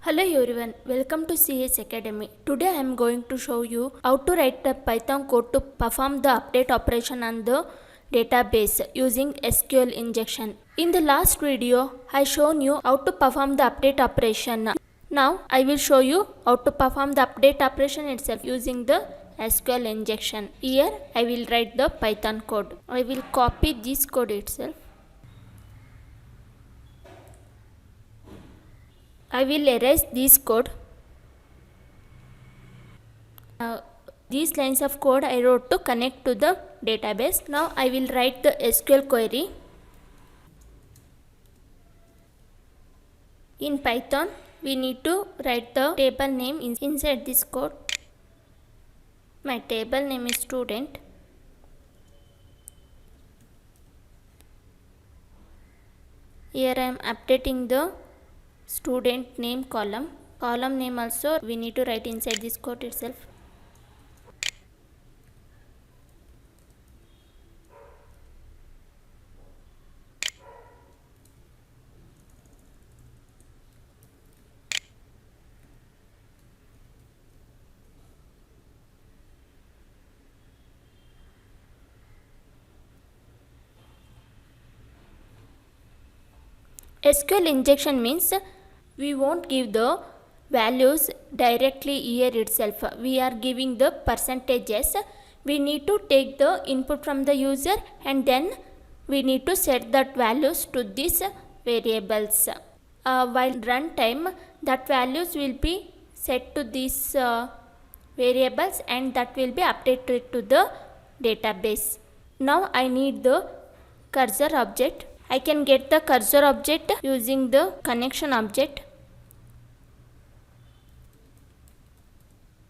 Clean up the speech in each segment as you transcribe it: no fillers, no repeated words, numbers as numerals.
Hello everyone, welcome to CS Academy. Today I am going to show you how to write a Python code to perform the update operation on the database using SQL injection. In the last video, I shown you how to perform the update operation. Now I will show you how to perform the update operation itself using the SQL injection. Here I will write the Python code. I will copy this code itself. I will erase this code. These lines of code I wrote to connect to the database. Now I will write the SQL query. In Python, we need to write the table name inside this code. My table name is student. Here I am updating the student name column. Column name also we need to write inside this code itself. SQL injection means we won't give the values directly here itself. We are giving the percentages. We need to take the input from the user and then we need to set that values to these variables. While runtime, that values will be set to these variables and that will be updated to the database. Now I need the cursor object. I can get the cursor object using the connection object.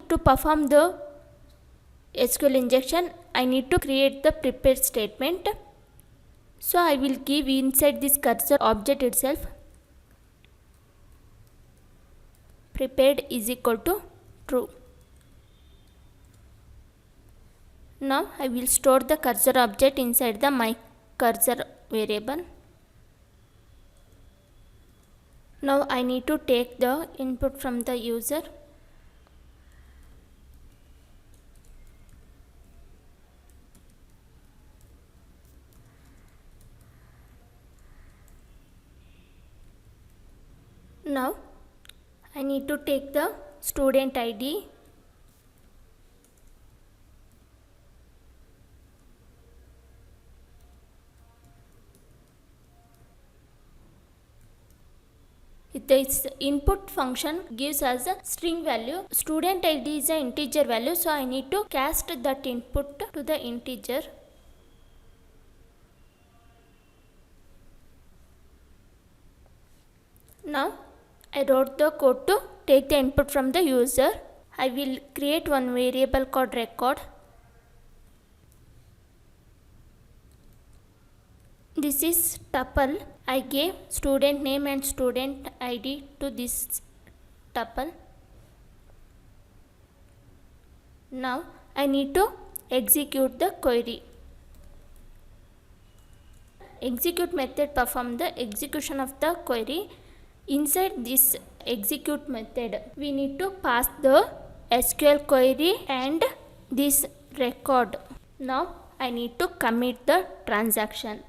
To perform the SQL injection, I need to create the prepared statement. So I will give inside this cursor object itself prepared is equal to true. Now I will store the cursor object inside the my cursor variable. Now I need to take the input from the user. Now I need to take the student ID. This input function gives us a string value. Student ID is an integer value, so I need to cast that input to the integer. Now I wrote the code to take the input from the user. I will create one variable called record. This is tuple. I gave student name and student ID to this tuple. Now I need to execute the query. Execute method perform the execution of the query. Inside this execute method, we need to pass the SQL query and this record. Now I need to commit the transaction.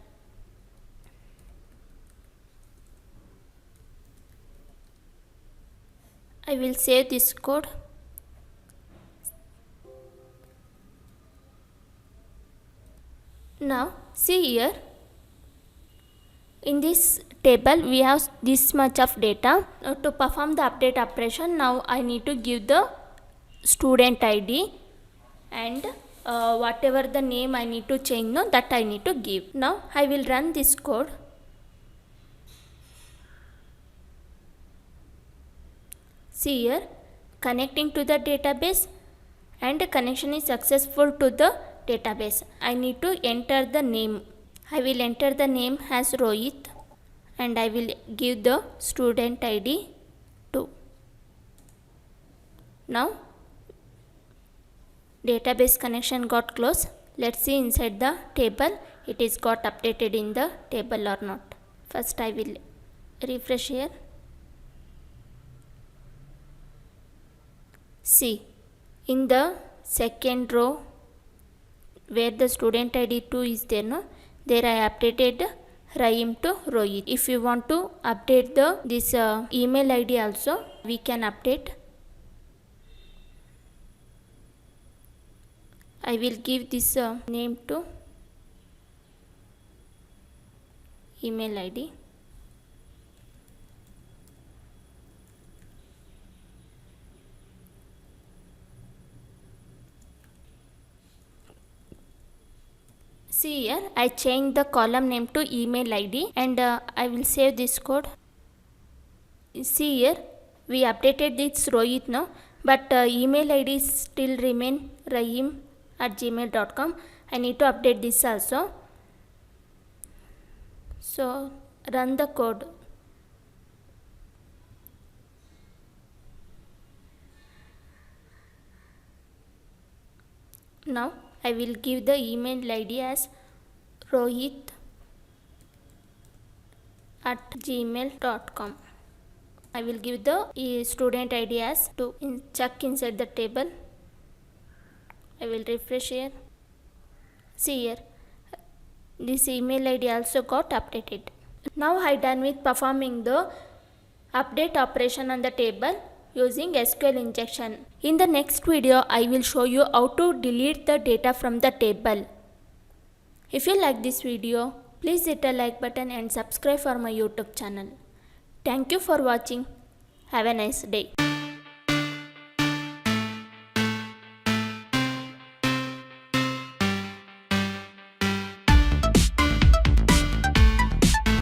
I will save this code. Now see here, in this table we have this much of data. To perform the update operation, now I need to give the student ID and whatever the name I need to change, that I need to give. Now I will run this code. See here, connecting to the database and connection is successful to the database. I need to enter the name. I will enter the name as Rohit and I will give the student ID 2. Now database connection got closed. Let's see inside the table it is got updated in the table or not. First I will refresh here. See, in the second row where the student ID 2 is there, no, there I updated Rahim to Rohit. If you want to update this email ID also, we can update. I will give this name to email ID. See here, I changed the column name to email ID and I will save this code. See here, we updated this Rohit now, but email ID still remain rahim@gmail.com. I need to update this also. So run the code. Now I will give the email ID as rohit@gmail.com. I will give the student ID as to check inside the table. I will refresh here. See here, this email ID also got updated. Now I done with performing the update operation on the table using SQL injection. In the next video, I will show you how to delete the data from the table. If you like this video, please hit the like button and subscribe for my YouTube channel. Thank you for watching. Have a nice day.